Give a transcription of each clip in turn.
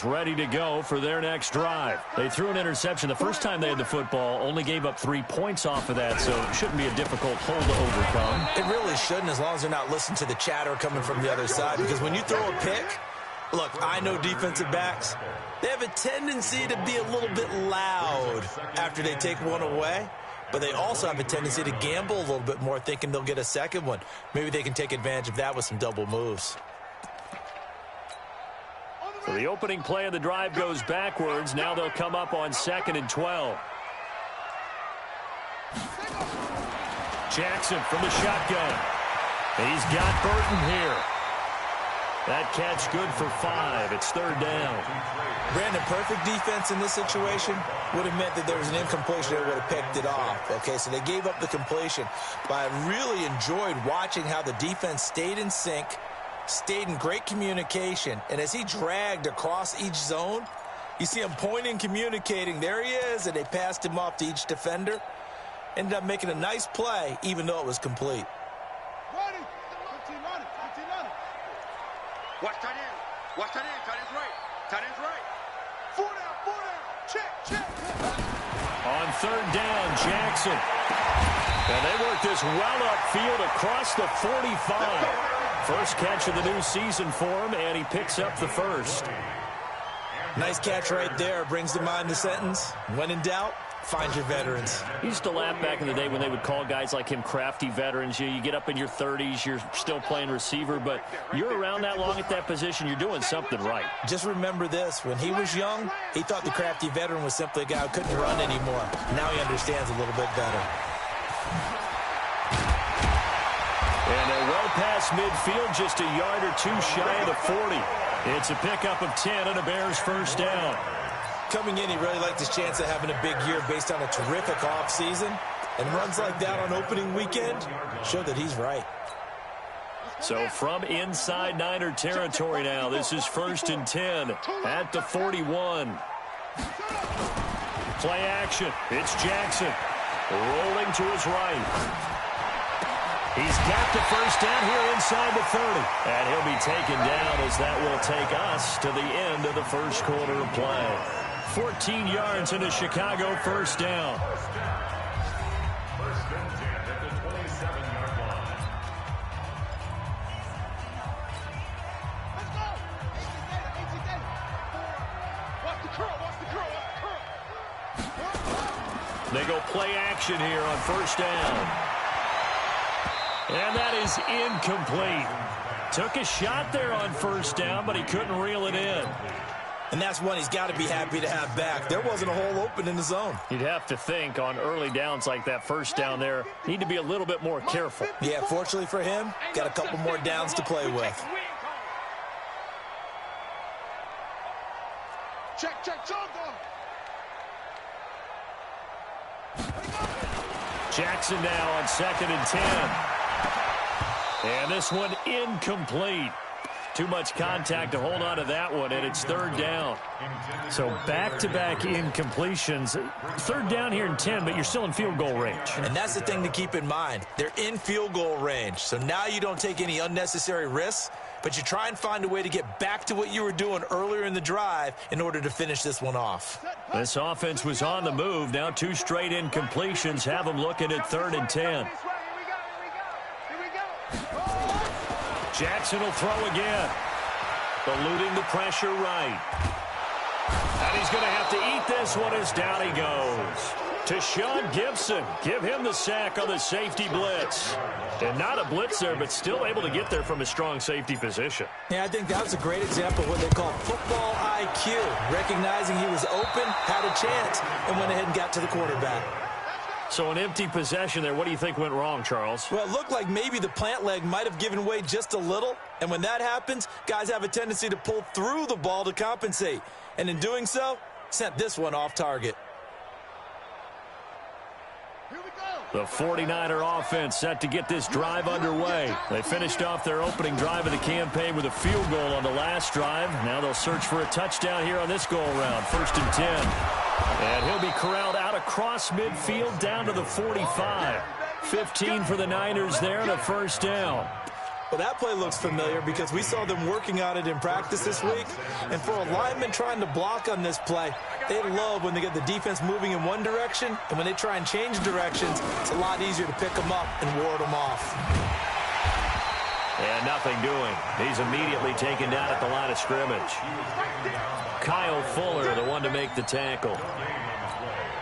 ready to go for their next drive. They threw an interception the first time they had the football, only gave up 3 points off of that, so it shouldn't be a difficult hole to overcome. It really shouldn't, as long as they're not listening to the chatter coming from the other side, because when you throw a pick, look, I know defensive backs, they have a tendency to be a little bit loud after they take one away, but they also have a tendency to gamble a little bit more, thinking they'll get a second one. Maybe they can take advantage of that with some double moves. So the opening play of the drive goes backwards. Now they'll come up on 2nd and 12. Jackson from the shotgun. He's got Burton here. That catch good for 5. It's 3rd down. Brandon, perfect defense in this situation would have meant that there was an incompletion that would have picked it off. Okay, so they gave up the completion. But I really enjoyed watching how the defense stayed in sync, stayed in great communication, and as he dragged across each zone, you see him pointing, communicating. There he is, and they passed him off to each defender. Ended up making a nice play, even though it was complete. Watch tight end. Watch tight end. Tight end's right. Tight end's right. 4 down. 4 down. Check. On 3rd down, Jackson. And they work this well upfield across the 45. First catch of the new season for him, and he picks up the first. Nice catch right there. Brings to mind the sentence, when in doubt, find your veterans. He used to laugh back in the day when they would call guys like him crafty veterans. You get up in your 30s, you're still playing receiver, but you're around that long at that position, you're doing something right. Just remember this. When he was young, he thought the crafty veteran was simply a guy who couldn't run anymore. Now he understands a little bit better. And they're well past midfield, just a yard or two shy of the 40. It's a pickup of 10 and a Bears first down. Coming in, he really liked his chance of having a big year based on a terrific offseason. And runs like that on opening weekend show that he's right. So from inside Niner territory now, this is 1st and 10 at the 41. Play action. It's Jackson rolling to his right. He's got the first down here inside the 30. And he'll be taken down as that will take us to the end of the first quarter of play. 14 yards into Chicago first down. They go play action here on first down. And that is incomplete. Took a shot there on first down, but he couldn't reel it in. And that's one he's got to be happy to have back. There wasn't a hole open in the zone. You'd have to think on early downs like that first down there, need to be a little bit more careful. Yeah, fortunately for him, got a couple more downs to play with. Check. Jackson now on 2nd and 10. And this one incomplete. Too much contact to hold on to that one, and it's 3rd down. So back-to-back incompletions. 3rd down here in 10, but you're still in field goal range. And that's the thing to keep in mind. They're in field goal range. So now you don't take any unnecessary risks, but you try and find a way to get back to what you were doing earlier in the drive in order to finish this one off. This offense was on the move. Now 2 straight incompletions have them looking at 3rd and 10. Jackson will throw again. Eluding the pressure right. And he's going to have to eat this one as down he goes. To Sean Gibson. Give him the sack on the safety blitz. And not a blitz there, but still able to get there from a strong safety position. Yeah, I think that was a great example of what they call football IQ. Recognizing he was open, had a chance, and went ahead and got to the quarterback. So an empty possession there. What do you think went wrong, Charles? Well, it looked like maybe the plant leg might have given way just a little. And when that happens, guys have a tendency to pull through the ball to compensate. And in doing so, sent this one off target. The 49er offense set to get this drive underway. They finished off their opening drive of the campaign with a field goal on the last drive. Now they'll search for a touchdown here on this go-around. 1st and 10. And he'll be corralled out across midfield down to the 45. 15 for the Niners there and a first down. Well, that play looks familiar because we saw them working on it in practice this week. And for a lineman trying to block on this play, they love when they get the defense moving in one direction, and when they try and change directions, it's a lot easier to pick them up and ward them off. And nothing doing. He's immediately taken down at the line of scrimmage. Kyle Fuller, the one to make the tackle.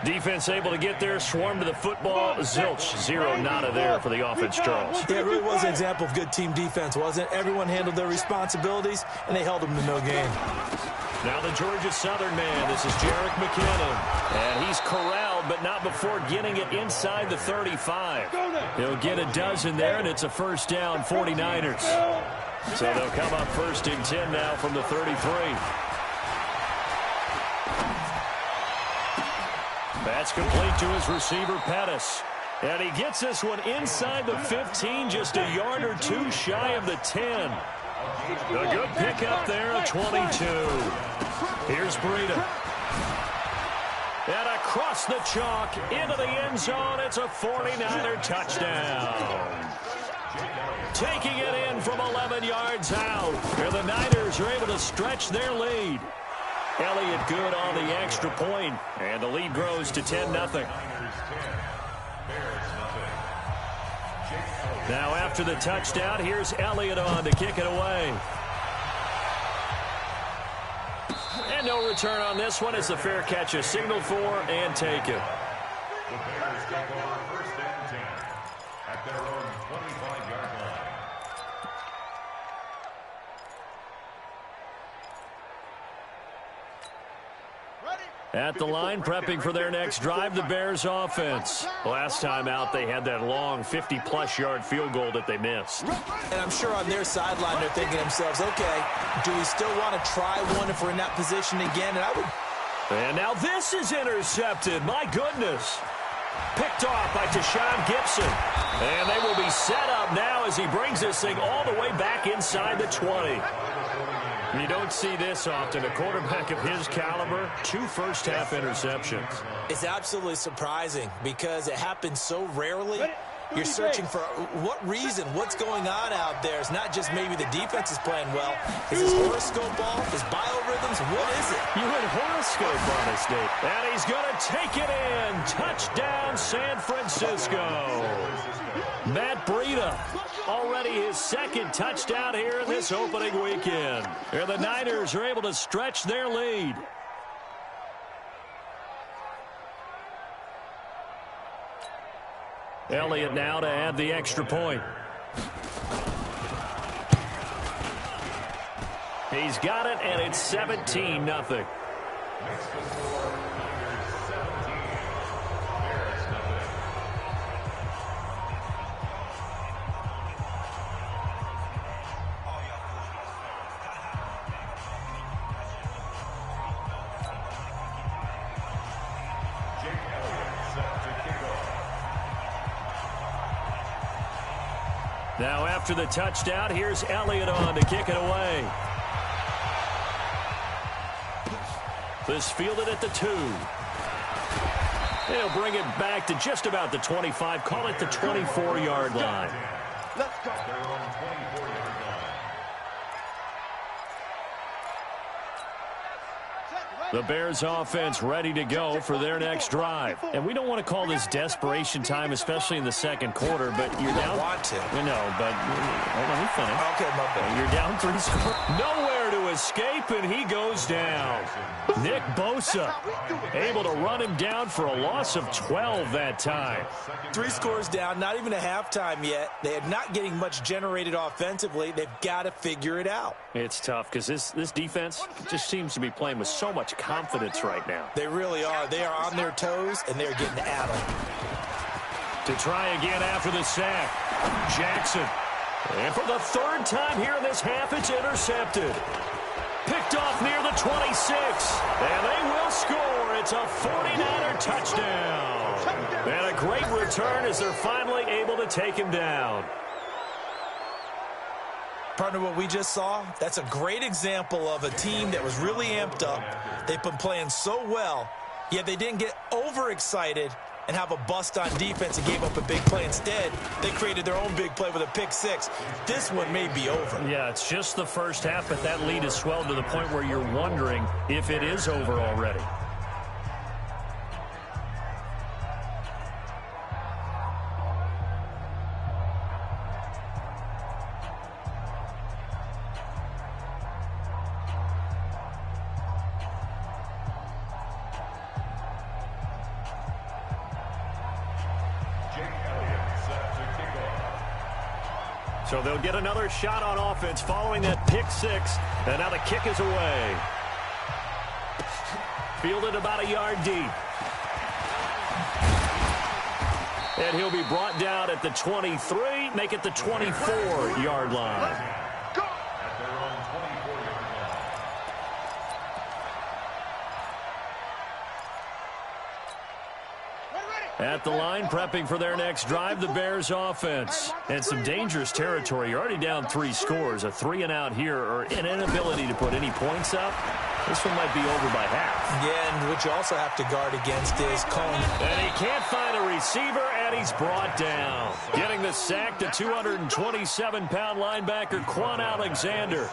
Defense able to get there, swarm to the football. Zilch, zero nada there for the offense, Charles. Yeah, it really was an example of good team defense, wasn't it? Everyone handled their responsibilities, and they held them to no gain. Now the Georgia Southern man, this is Jerick McKinnon. And he's corralled, but not before getting it inside the 35. He'll get a dozen there, and it's a first down, 49ers. So they'll come up first and 10 now from the 33. That's complete to his receiver, Pettis. And he gets this one inside the 15, just a yard or two shy of the 10. A good pickup there, a 22. Here's Breida. And across the chalk, into the end zone, it's a 49er touchdown. Taking it in from 11 yards out. And the Niners are able to stretch their lead. Elliott good on the extra point, and the lead grows to 10-0. Now after the touchdown, here's Elliott on to kick it away. And no return on this one as the fair catch is signaled for and taken. The Bears take over first and 10 at their own 25-yard line. At the line, prepping for their next drive, the Bears offense. Last time out, they had that long 50-plus yard field goal that they missed. And I'm sure on their sideline, they're thinking to themselves, okay, do we still want to try one if we're in that position again? And now this is intercepted. My goodness. Picked off by Tashawn Gibson. And they will be set up now as he brings this thing all the way back inside the 20. You don't see this often. A quarterback of his caliber, 2 first-half interceptions. It's absolutely surprising because it happens so rarely. You're searching for what reason, what's going on out there. It's not just maybe the defense is playing well. Is his horoscope off? His biorhythms? What is it? You had horoscope on us, Nate. And he's going to take it in. Touchdown, San Francisco. Matt Breida, already his second touchdown here in this opening weekend. And the Niners are able to stretch their lead. Elliott now to add the extra point. He's got it, and it's 17-0. Now after the touchdown, here's Elliott on to kick it away. This fielded at the 2. They'll bring it back to just about the 25, call it the 24-yard line. Let's go. The Bears offense ready to go for their next drive. And we don't want to call this desperation time, especially in the second quarter, but you're down. Want to. No, but let me finish. Okay, my bad. You're down 3 scores. Nowhere to escape, and he goes down. Nick Bosa able to run him down for a loss of 12 that time. 3 scores down, not even a halftime yet. They are not getting much generated offensively. They've got to figure it out. It's tough because this defense just seems to be playing with so much confidence right now. They really are. They are on their toes, and they're getting at them. To try again after the sack, Jackson. And for the 3rd time here in this half, it's intercepted. Picked off near the 26. And they will score. It's a 49er touchdown. And a great return as they're finally able to take him down. Partner, what we just saw, that's a great example of a team that was really amped up. They've been playing so well, yet they didn't get overexcited and have a bust on defense and gave up a big play. Instead, they created their own big play with a pick six. This one may be over. Yeah, it's just the first half, but that lead has swelled to the point where you're wondering if it is over already. So they'll get another shot on offense following that pick six. And now the kick is away. Fielded about a yard deep. And he'll be brought down at the 23, make it the 24-yard line. At the line, prepping for their next drive, the Bears offense. And some dangerous territory. You're already down 3 scores. A 3-and-out here, or an inability to put any points up. This one might be over by half. Yeah, and what you also have to guard against is calling. And he can't find a receiver, and he's brought down. Getting the sack to 227-pound linebacker Quan Alexander.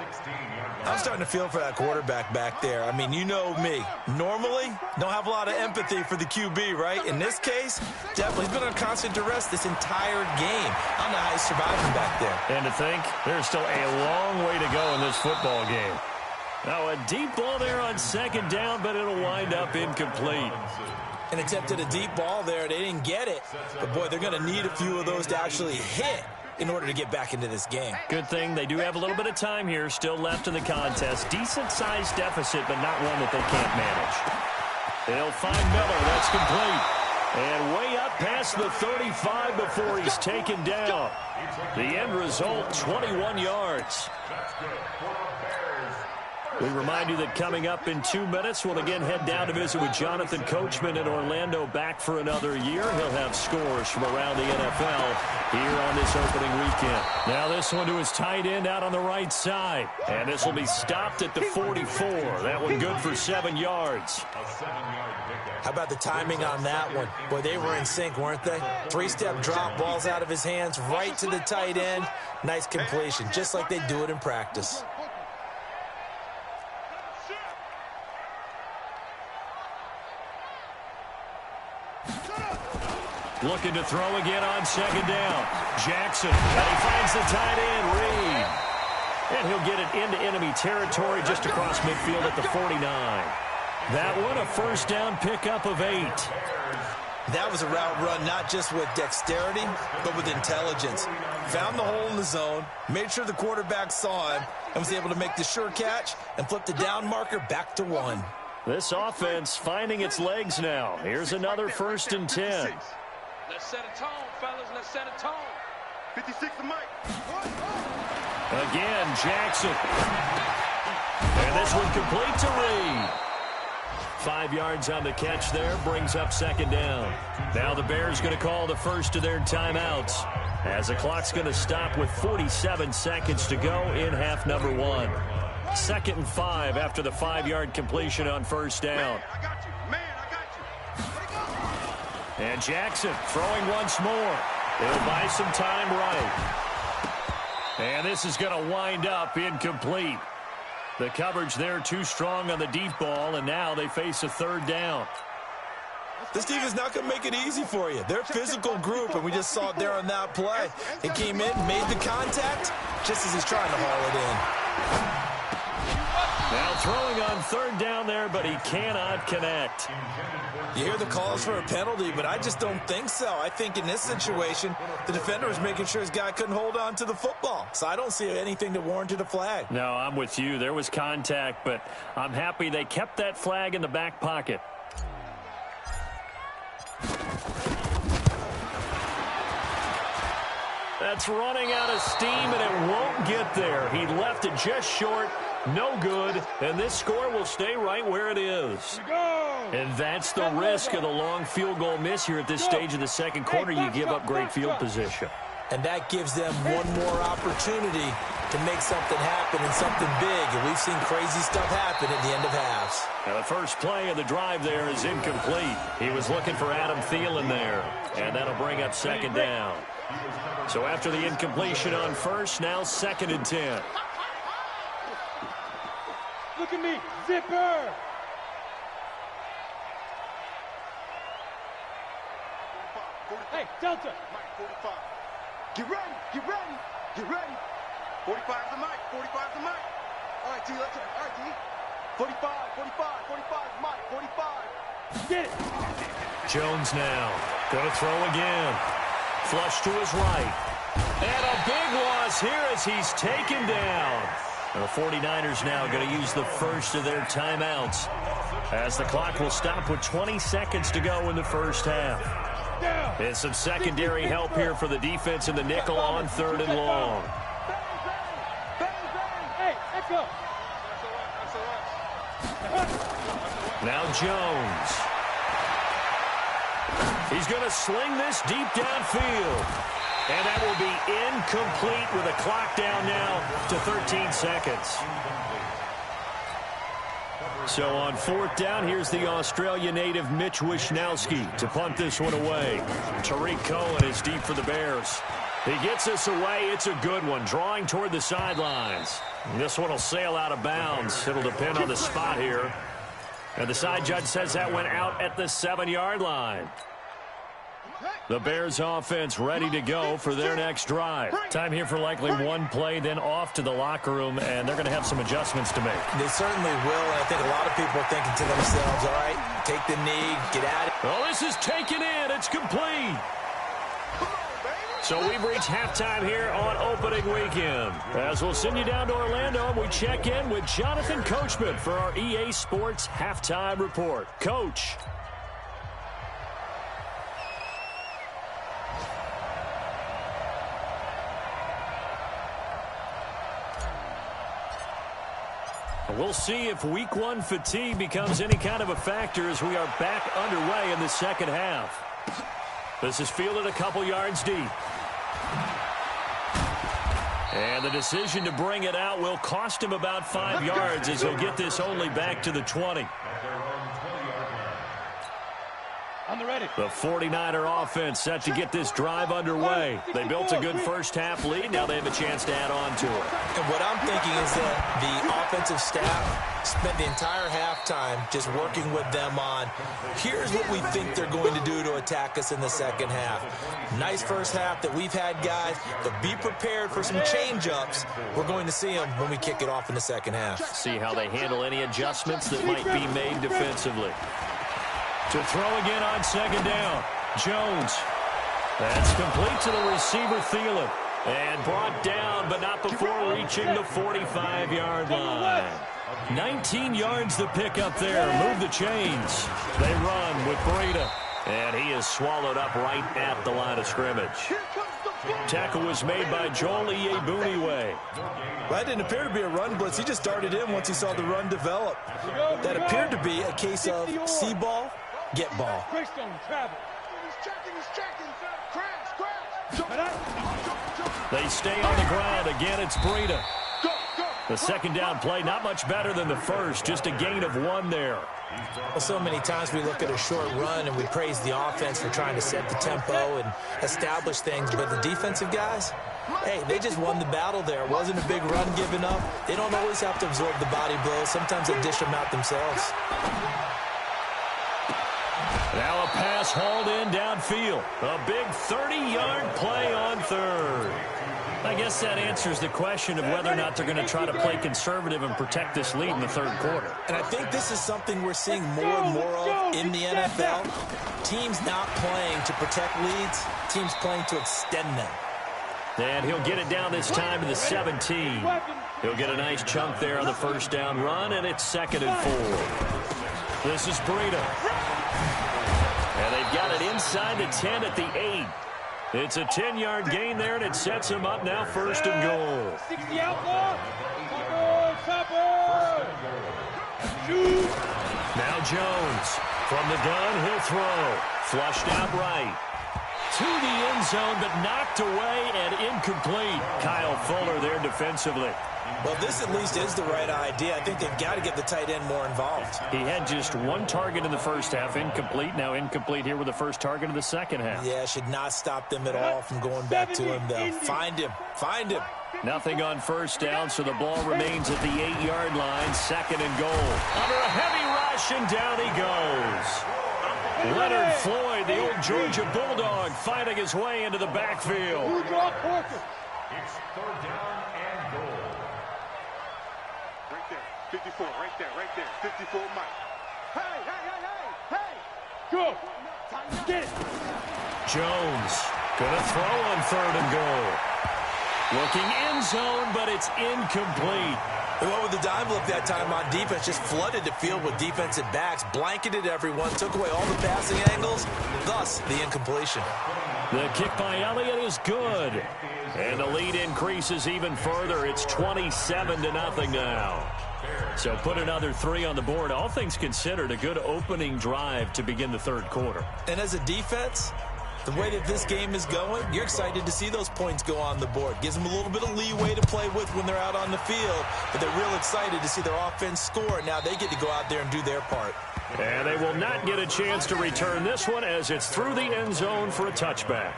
I'm starting to feel for that quarterback back there. I mean, you know me. Normally, don't have a lot of empathy for the QB, right? In this case, definitely. He's been on constant duress this entire game. I don't know how he's surviving back there. And to think, there's still a long way to go in this football game. Now, a deep ball there on second down, but it'll wind up incomplete. And attempted a deep ball there. They didn't get it. But, boy, they're going to need a few of those to actually hit in order to get back into this game. Good thing they do have a little bit of time here still left in the contest. Decent-sized deficit, but not one that they can't manage. They'll find Miller. That's complete. And way up past the 35 before he's taken down. The end result, 21 yards. We remind you that coming up in 2 minutes, we'll again head down to visit with Jonathan Coachman in Orlando, back for another year. He'll have scores from around the NFL here on this opening weekend. Now this one to his tight end out on the right side. And this will be stopped at the 44. That one good for 7 yards. How about the timing on that one? Boy, they were in sync, weren't they? 3-step drop, balls out of his hands, right to the tight end. Nice completion, just like they do it in practice. Looking to throw again on second down. Jackson, and he finds the tight end, Reed. And he'll get it into enemy territory just across midfield at the 49. That one, a first down pickup of 8. That was a route run not just with dexterity, but with intelligence. Found the hole in the zone, made sure the quarterback saw him, and was able to make the sure catch and flip the down marker back to 1. This offense finding its legs now. Here's another 1st and 10. Let's set a tone, fellas. Let's set a tone. 56 to Mike. Again, Jackson. And this one complete to Reed. 5 yards on the catch there, brings up second down. Now the Bears going to call the first of their timeouts, as the clock's going to stop with 47 seconds to go in half number 1. 2nd and 5 after the 5-yard completion on first down. I got you. Man, I got you. And Jackson throwing once more. He'll buy some time right. And this is going to wind up incomplete. The coverage there too strong on the deep ball, and now they face a 3rd down. This team is not going to make it easy for you. They're a physical group, and we just saw it there on that play. He came in, made the contact, just as he's trying to haul it in. Now throwing on 3rd down there, but he cannot connect. You hear the calls for a penalty, but I just don't think so. I think in this situation, the defender was making sure his guy couldn't hold on to the football. So I don't see anything that warranted a flag. No, I'm with you. There was contact, but I'm happy they kept that flag in the back pocket. That's running out of steam, and it won't get there. He left it just short. No good, and this score will stay right where it is. And that's the risk of the long field goal miss here at this stage of the second quarter. You give up great field position. And that gives them one more opportunity to make something happen and something big, and we've seen crazy stuff happen at the end of halves. Now the first play of the drive there is incomplete. He was looking for Adam Thielen there, and that'll bring up second down. So after the incompletion on first, now 2nd and 10. Look at me, zipper! Hey, Delta! Mike, 45. Get ready, get ready, get ready. 45 is the mic, 45 is the mic. All right, D, let's go. All right, D. 45, 45, 45 is Mike, 45. Get it! Jones now. Going to throw again. Flush to his right. And a big loss here as he's taken down. And the 49ers now going to use the first of their timeouts, as the clock will stop with 20 seconds to go in the first half. And some secondary help here for the defense in the nickel on 3rd and long. Hey, let's go! Now Jones. He's going to sling this deep downfield. And that will be incomplete with a clock down now to 13 seconds. So on 4th down, here's the Australia native Mitch Wishnowsky to punt this one away. Tariq Cohen is deep for the Bears. He gets this away. It's a good one, drawing toward the sidelines. This one will sail out of bounds. It'll depend on the spot here. And the side judge says that went out at the 7-yard line. The Bears offense ready to go for their next drive. Time here for likely one play, then off to the locker room, and they're going to have some adjustments to make. They certainly will, and I think a lot of people are thinking to themselves, all right, take the knee, get at it. Oh, this is taken in. It's complete. So we've reached halftime here on opening weekend. As we'll send you down to Orlando, and we check in with Jonathan Coachman for our EA Sports Halftime Report. Coach. We'll see if week 1 fatigue becomes any kind of a factor as we are back underway in the second half. This is fielded a couple yards deep. And the decision to bring it out will cost him about 5 yards as he'll get this only back to the 20. On the ready. The 49er offense set to get this drive underway. They built a good first half lead. Now they have a chance to add on to it. And what I'm thinking is that the offensive staff spent the entire halftime just working with them on, here's what we think they're going to do to attack us in the second half. Nice first half that we've had, guys, but be prepared for some change-ups. We're going to see them when we kick it off in the second half. See how they handle any adjustments that might be made defensively. To throw again on second down. Jones. That's complete to the receiver, Thielen. And brought down, but not before reaching the 45-yard line. 19 yards to pick up there. Move the chains. They run with Breida. And he is swallowed up right at the line of scrimmage. Tackle was made by Joel Iyiegbuniwe. Well, that didn't appear to be a run blitz. He just darted in once he saw the run develop. That appeared to be a case of see ball, get ball. Greystone, travel. He's checking. Crash. They stay on the ground. Again, it's Breida. The second down play, not much better than the first. Just a gain of 1 there. Well, so many times we look at a short run and we praise the offense for trying to set the tempo and establish things. But the defensive guys, hey, they just won the battle there. It wasn't a big run given up. They don't always have to absorb the body blows. Sometimes they dish them out themselves. Now a pass hauled in downfield. A big 30-yard play on third. I guess that answers the question of whether or not they're going to try to play conservative and protect this lead in the third quarter. And I think this is something we're seeing more and more of in the NFL. Teams not playing to protect leads, teams playing to extend them. And he'll get it down this time to the 17. He'll get a nice chunk there on the first down run, and it's 2nd and 4. This is Breida. And they've got it inside the 10 at the 8. It's a 10-yard gain there, and it sets him up now 1st and goal. 60 outlaw. Chopper. Shoot. Now Jones. From the gun, he'll throw. Flushed out right. to the end zone, but knocked away and incomplete. Kyle Fuller there defensively. Well, this at least is the right idea. I think they've got to get the tight end more involved. He had just one target in the first half, incomplete. Now incomplete here with the first target of the second half. Yeah, should not stop them at all from going back to him, though. Find him. Find him. Nothing on first down, so the ball remains at the 8-yard line, 2nd and goal. Under a heavy rush, and down he goes. Leonard Floyd, the old Georgia Bulldog, fighting his way into the backfield. It's 3rd down and goal. Right there. 54, right there. 54, Mike. Hey! Go. Get it. Jones gonna throw on 3rd and goal. Looking end zone, but it's incomplete. They went with the dime look that time on defense, just flooded the field with defensive backs, blanketed everyone, took away all the passing angles, thus the incompletion. The kick by Elliott is good. And the lead increases even further. It's 27-0 now. So put another 3 on the board. All things considered, a good opening drive to begin the 3rd quarter. And as a defense, the way that this game is going, you're excited to see those points go on the board. Gives them a little bit of leeway to play with when they're out on the field, but they're real excited to see their offense score. Now they get to go out there and do their part. And they will not get a chance to return this one as it's through the end zone for a touchback.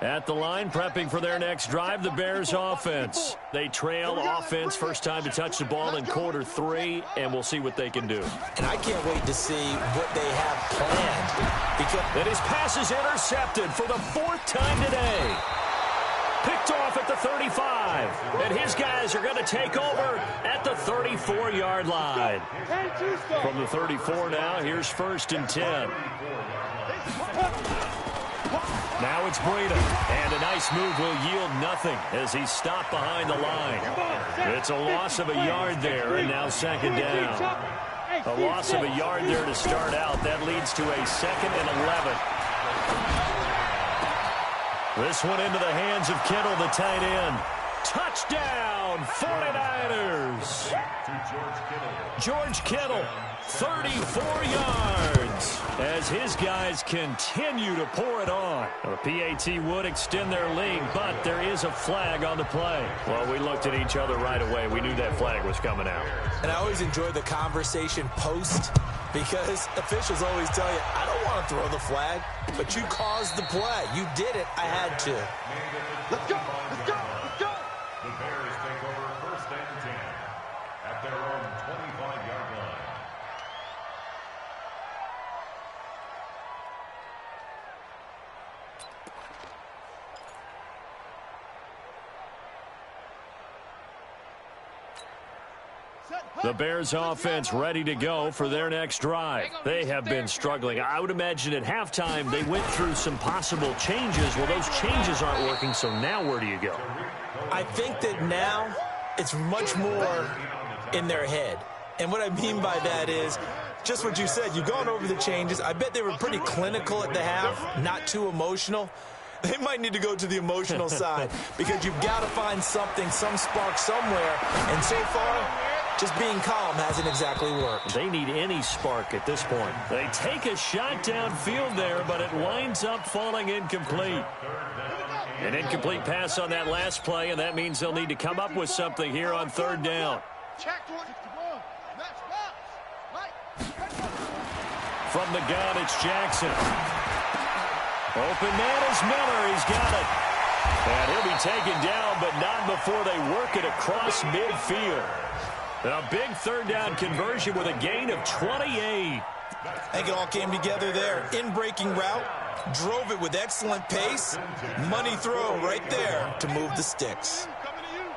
At the line, prepping for their next drive, the Bears offense. They trail offense, first time to touch the ball in quarter 3, and we'll see what they can do. And I can't wait to see what they have planned. Because And his pass is intercepted for the 4th time today. Picked off at the 35. And his guys are going to take over at the 34-yard line. From the 34 now, here's 1st and 10. Now it's Breida, and a nice move will yield nothing as he's stopped behind the line. It's a loss of a yard there, and now 2nd down. A loss of a yard there to start out. That leads to a 2nd and 11. This one into the hands of Kittle, the tight end. Touchdown, 49ers. George Kittle, 34 yards as his guys continue to pour it on. The PAT would extend their lead, but there is a flag on the play. Well, we looked at each other right away. We knew that flag was coming out. And I always enjoy the conversation post because officials always tell you, I don't want to throw the flag, but you caused the play. You did it. I had to. Let's go! Let's go! Let's go! The Bears take over 1st and 10 at their own 25-yard line. The Bears offense ready to go for their next drive. They have been struggling. I would imagine at halftime they went through some possible changes. Well, those changes aren't working, so now where do you go? I think that now it's much more in their head. And what I mean by that is just what you said. You've gone over the changes. I bet they were pretty clinical at the half, not too emotional. They might need to go to the emotional side because you've got to find something, some spark somewhere. And so far, just being calm hasn't exactly worked. They need any spark at this point. They take a shot downfield there, but it winds up falling incomplete. An incomplete pass on that last play, and that means they'll need to come up with something here on 3rd down. From the gun, it's Jackson. Open man is Miller. He's got it. And he'll be taken down, but not before they work it across midfield. A big 3rd down conversion with a gain of 28. I think it all came together there. In-breaking route, drove it with excellent pace. Money throw right there to move the sticks.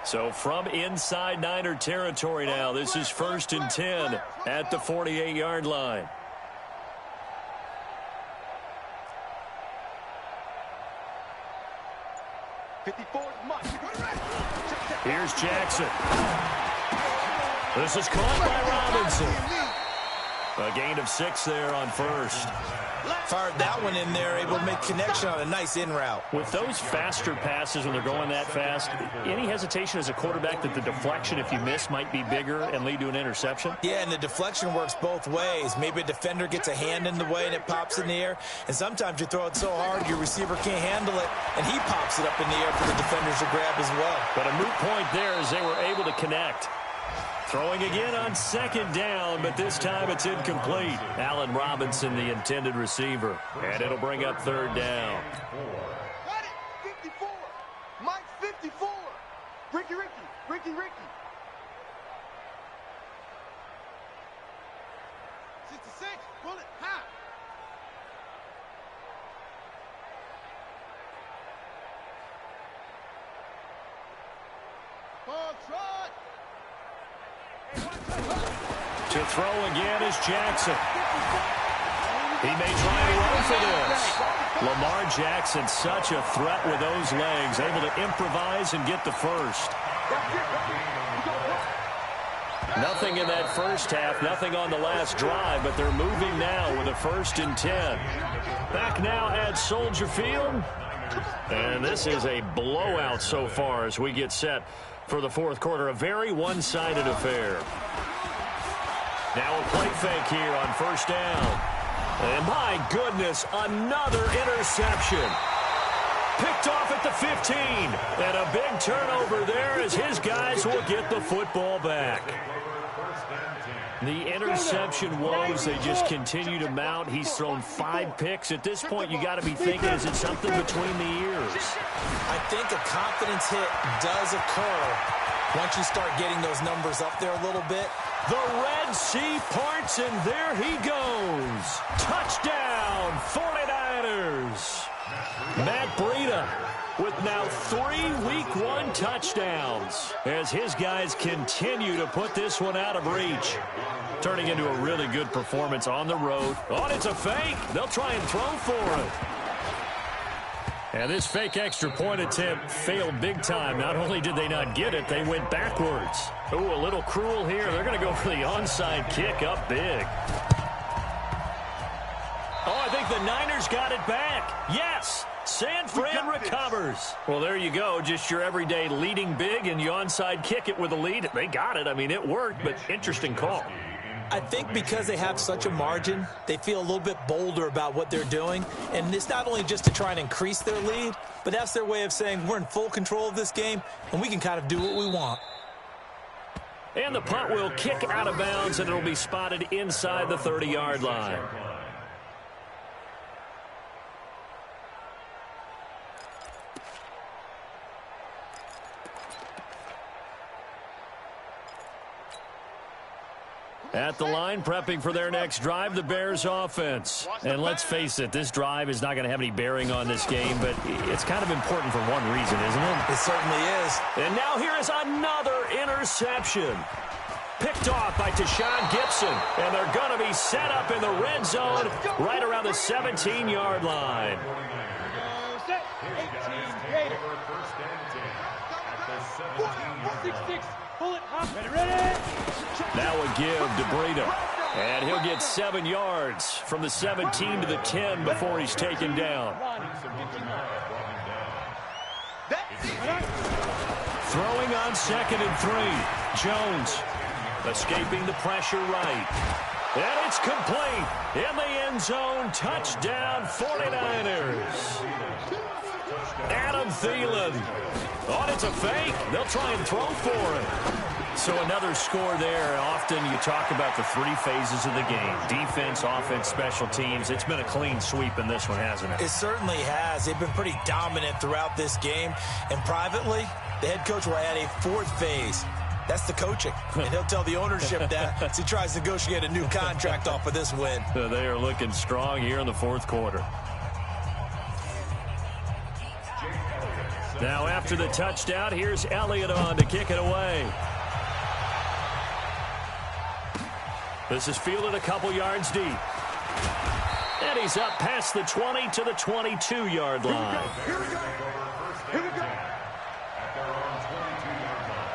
So from inside Niner territory now, this is 1st and 10 at the 48-yard line. Here's Jackson. This is caught by Robinson. A gain of 6 there on 1st. Fired that one in there, able to make connection on a nice in route. With those faster passes when they're going that fast, any hesitation as a quarterback that the deflection, if you miss, might be bigger and lead to an interception? Yeah, and the deflection works both ways. Maybe a defender gets a hand in the way and it pops in the air, and sometimes you throw it so hard your receiver can't handle it, and he pops it up in the air for the defenders to grab as well. But a moot point there as they were able to connect. Throwing again on second down, but this time it's incomplete. Allen Robinson, the intended receiver. And it'll bring up third down. Got it! 54! Mike 54! Ricky! 66! Pull it! High! Ball trot! To throw again is Jackson. He may try to run for this. Lamar Jackson, such a threat with those legs, able to improvise and get the first. Nothing in that first half, nothing on the last drive, but they're moving now with a 1st and 10. Back now at Soldier Field. And this is a blowout so far as we get set for the fourth quarter. A very one-sided affair. Now a play fake here on first down. And my goodness, another interception. Picked off at the 15. And a big turnover there as his guys will get the football back. The interception woes, they just continue to mount. He's thrown 5 picks. At this point, you got to be thinking, is it something between the ears? I think a confidence hit does occur once you start getting those numbers up there a little bit. The Red Sea parts, and there he goes. Touchdown, 49ers. Matt Breida with now 3 Week 1 touchdowns as his guys continue to put this one out of reach. Turning into a really good performance on the road. Oh, it's a fake. They'll try and throw for it. And this fake extra point attempt failed big time. Not only did they not get it, they went backwards. Ooh, a little cruel here. They're going to go for the onside kick up big. Oh, I think the Niners got it back. Yes, San Fran recovers. Well, there you go. Just your everyday leading big, and you onside kick it with a lead. They got it. I mean, it worked, but interesting call. I think because they have such a margin, they feel a little bit bolder about what they're doing. And it's not only just to try and increase their lead, but that's their way of saying we're in full control of this game, and we can kind of do what we want. And the punt will kick out of bounds, and it'll be spotted inside the 30-yard line. At the line, prepping for their next drive, the Bears offense. And let's face it, this drive is not going to have any bearing on this game, but it's kind of important for one reason, isn't it? It certainly is. And now here is another interception. Picked off by Tashawn Gibson, and they're going to be set up in the red zone right around the 17-yard line. Set. 18 Gator. 6-6. Pull it up. Ready. Now a give to Breida. And he'll get 7 yards from the 17 to the 10 before he's taken down. Throwing on 2nd and 3. Jones escaping the pressure right. And it's complete. In the end zone. Touchdown 49ers. Adam Thielen. Oh, it's a fake. They'll try and throw for it. So another score there. Often you talk about the 3 phases of the game. Defense, offense, special teams. It's been a clean sweep in this one, hasn't it? It certainly has. They've been pretty dominant throughout this game. And privately, the head coach will add a 4th phase. That's the coaching. And he'll tell the ownership that as he tries to negotiate a new contract off of this win. They are looking strong here in the 4th quarter. Now after the touchdown, here's Elliott on to kick it away. This is fielded a couple yards deep. And he's up past the 20 to the 22-yard line. Here we go. Here we go. At their own 22-yard line.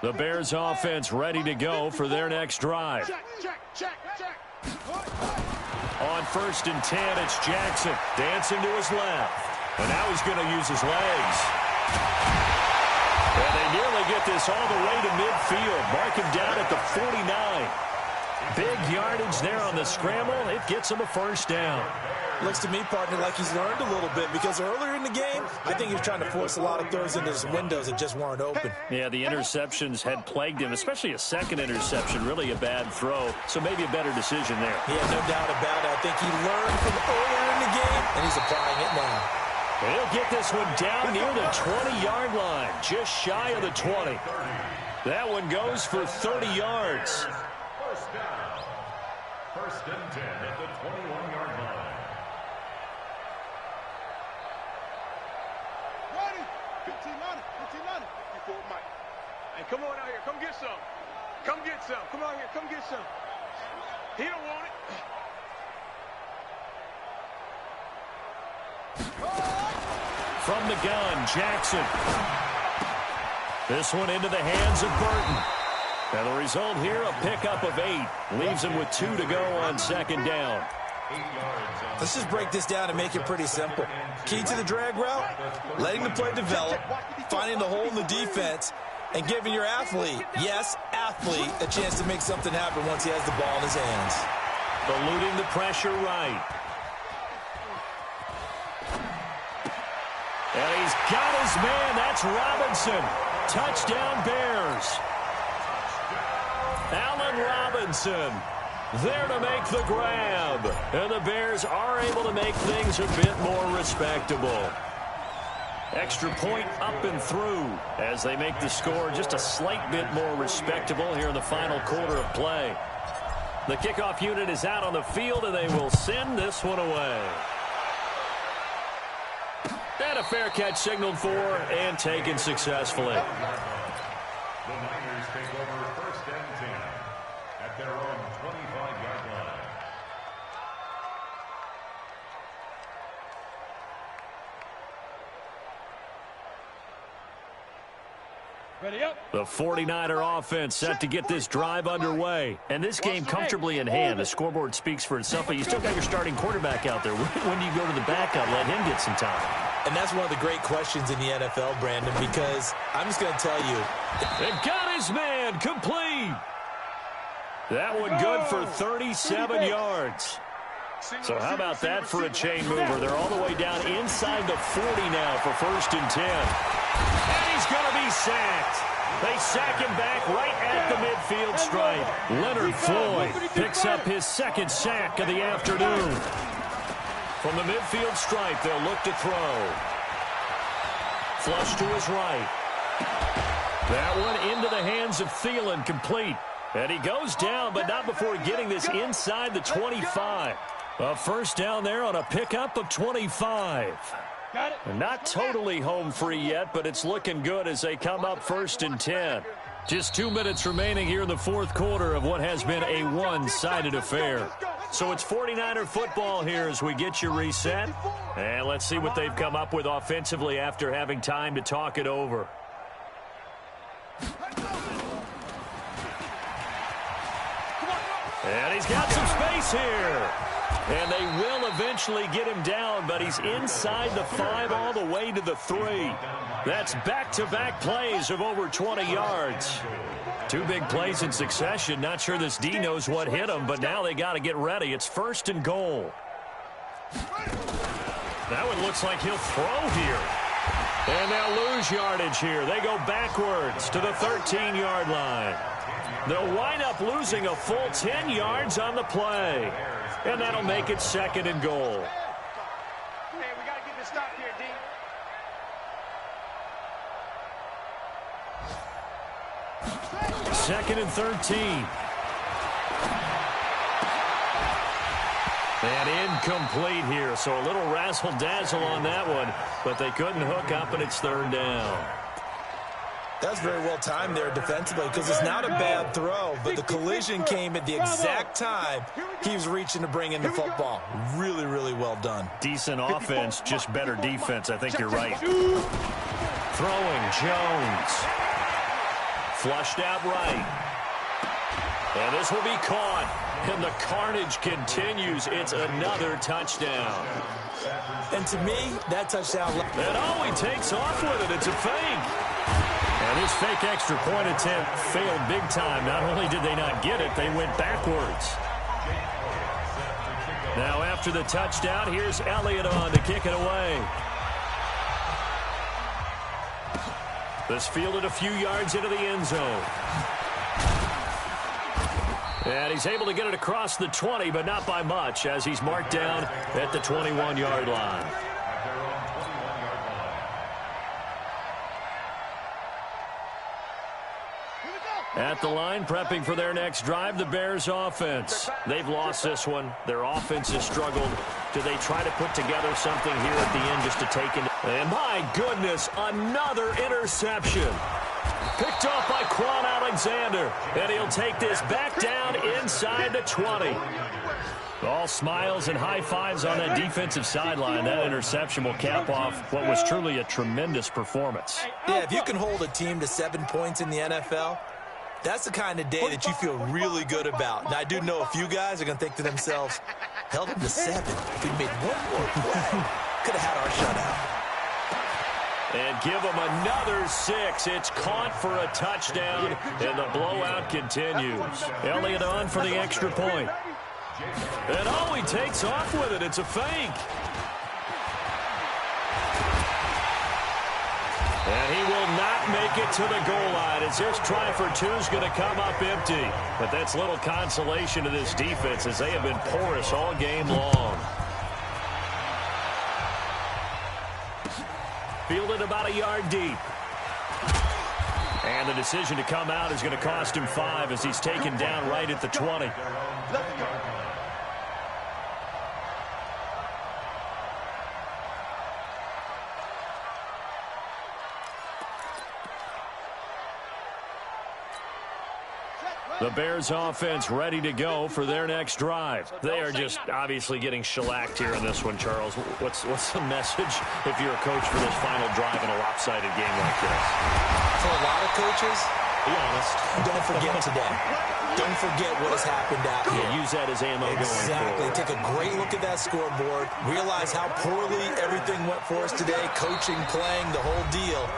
The Bears offense ready to go for their next drive. Check. On 1st and 10, it's Jackson dancing to his left. And now he's going to use his legs. And they nearly get this all the way to midfield. Mark him down at the 49. Big yardage there on the scramble. It gets him a first down. Looks to me, partner, like he's learned a little bit, because earlier in the game, I think he was trying to force a lot of throws into his windows that just weren't open. Yeah, the interceptions had plagued him, especially a second interception, really a bad throw. So maybe a better decision there. Yeah, no doubt about it. I think he learned from earlier in the game, and he's applying it now. He'll get this one down near the 20-yard line, just shy of the 20. That one goes for 30 yards. First down. 1st and 10 at the 21-yard line. Ready? 15-9. 54, Mike. Hey, come on out here. Come get some. Come get some. Come out here. Come get some. He don't want it. From the gun, Jackson. This one into the hands of Burton. And the result here, a pickup of 8. Leaves him with 2 to go on 2nd down. Let's just break this down and make it pretty simple. Key to the drag route, letting the play develop, finding the hole in the defense, and giving your athlete, yes, athlete, a chance to make something happen once he has the ball in his hands. Eluding the pressure right. And he's got his man. That's Robinson. Touchdown, Bears. Allen Robinson there to make the grab. And the Bears are able to make things a bit more respectable. Extra point up and through as they make the score just a slight bit more respectable here in the final quarter of play. The kickoff unit is out on the field, and they will send this one away. And a fair catch signaled for and taken successfully. The Niners take over 1st and 10 at their own 25-yard line. Ready up. The 49er offense set to get this drive underway. And this game comfortably in hand. The scoreboard speaks for itself, but you still got your starting quarterback out there. When do you go to the backup, let him get some time? And that's one of the great questions in the NFL, Brandon, because I'm just going to tell you. They've got his man complete. That one good for 37 yards. So how about that for a chain mover? They're all the way down inside the 40 now for 1st and 10. And he's going to be sacked. They sack him back right at the midfield stripe. Leonard Floyd picks up his 2nd sack of the afternoon. From the midfield stripe, they'll look to throw. Flush to his right. That one into the hands of Thielen, complete. And he goes down, but not before getting this inside the 25. A first down there on a pickup of 25. Got it. Not totally home free yet, but it's looking good as they come up 1st and 10. Just 2 minutes remaining here in the 4th quarter of what has been a one-sided affair. So it's 49er football here as we get you reset. And let's see what they've come up with offensively after having time to talk it over. And he's got some space here. And they will eventually get him down, but he's inside the 5 all the way to the 3. That's back-to-back plays of over 20 yards. 2 big plays in succession. Not sure this D knows what hit him, but now they got to get ready. It's 1st and goal. That one looks like he'll throw here. And they'll lose yardage here. They go backwards to the 13-yard line. They'll wind up losing a full 10 yards on the play. And that'll make it 2nd and goal. Hey, we got to get this stop here, D. 2nd and 13. And incomplete here, so a little razzle-dazzle on that one, but they couldn't hook up, and it's 3rd down. That's very well timed there defensively, because it's not a bad throw, but the collision came at the exact time he was reaching to bring in the football. Really, really well done. Decent offense, just better defense. I think you're right. Throwing Jones. Flushed out right. And this will be caught. And the carnage continues. It's another touchdown. And to me, that touchdown... And he takes off with it. It's a fake. And his fake extra point attempt failed big time. Not only did they not get it, they went backwards. Now after the touchdown, here's Elliott on to kick it away. This fielded a few yards into the end zone. And he's able to get it across the 20, but not by much, as he's marked down at the 21-yard line. At the line, prepping for their next drive, the Bears offense. They've lost this one. Their offense has struggled. Do they try to put together something here at the end just to take it? And my goodness, another interception. Picked off by Quan Alexander. And he'll take this back down inside the 20. All smiles and high fives on that defensive sideline. That interception will cap off what was truly a tremendous performance. Yeah, if you can hold a team to 7 points in the NFL, that's the kind of day that you feel really good about. Now, I do know a few guys are going to think to themselves, held them to 7. If we made one more play, could have had our shutout. And give them another 6. It's caught for a touchdown, and the blowout continues. Elliott on for the extra point. And he takes off with it. It's a fake. And he will not make it to the goal line as this try for 2 is going to come up empty. But that's little consolation to this defense as they have been porous all game long. Fielded about a yard deep. And the decision to come out is going to cost him 5 as he's taken down right at the 20. The Bears offense ready to go for their next drive. They are just obviously getting shellacked here in this one, Charles. What's the message if you're a coach for this final drive in a lopsided game like this? For a lot of coaches, be honest, don't forget today. Don't forget what has happened out here. Yeah, use that as ammo going Exactly. forward. Take a great look at that scoreboard. Realize how poorly everything went for us today. Coaching, playing, the whole deal.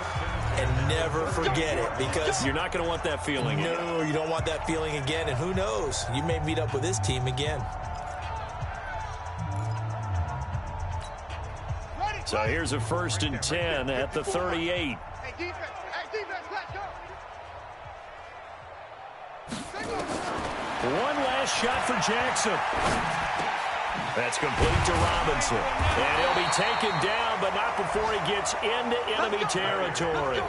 And never forget it, because you're not going to want that feeling. No, you don't want that feeling again. And who knows? You may meet up with this team again. So here's a 1st and 10 at the 38. Hey, defense, let's go. One last shot for Jackson. That's complete to Robinson. And he'll be taken down, but not before he gets into enemy territory.